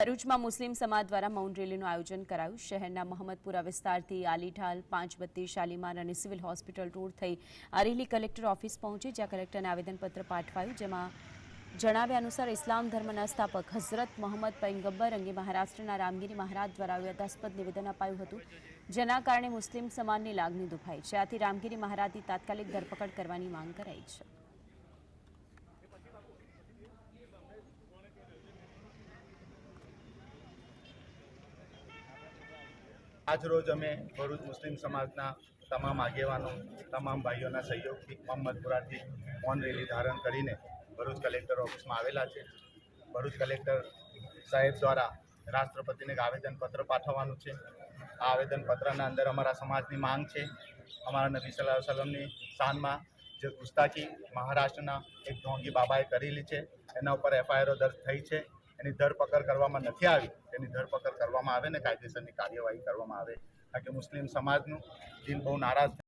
ભરૂચમાં મુસ્લિમ સમાજ દ્વારા મૌન રેલીનું આયોજન કરાયું। શહેરના મહમ્મદપુરા વિસ્તારથી આલીઠાલ, પાંચબત્તી, શાલીમાર અને સિવિલ હોસ્પિટલ રોડ થઈ આ રેલી કલેક્ટર ઓફિસ પહોંચી, જ્યાં કલેક્ટરને આવેદનપત્ર પાઠવાયું, જેમાં જણાવ્યા અનુસાર ઇસ્લામ ધર્મના સ્થાપક હઝરત મોહમ્મદ પયગંબર અંગે મહારાષ્ટ્રના રામગીરી મહારાજ દ્વારા વિવાદાસ્પદ નિવેદન અપાયું હતું, જેના કારણે મુસ્લિમ સમાજની લાગણી દુભાઈ છે। આથી રામગીરી મહારાજની તાત્કાલિક ધરપકડ કરવાની માંગ કરાઈ છે। आज रोज अमे भरूच मुस्लिम समाजना तमाम आगेवानों तमाम भाईओना सहयोगथी मोहम्मदपुराथी मौन रेली धारण करीने भरूच कलेक्टर ऑफिस में आवेला छे। भरूच कलेक्टर साहेब द्वारा राष्ट्रपति ने आवेदनपत्र पाठववानुं छे। आ आवेदनपत्रना अंदर अमारा समाजनी मांग छे, अमारा नबी सल्लल्लाहु अलैहि वसल्लमनी शानमा जे गुस्ताखी महाराष्ट्रना एक ढोंगी बाबाए करेली छे, एना उपर एफआईआर दर्ज थई छे। एनी धरपकड़ करवामां नथी आवी, तेनी धरपकड़ करवामां आवे ने कायदेसरनी कार्यवाही करवामां आवे, कारण के मुस्लिम समाजनुं दिल बहु नाराज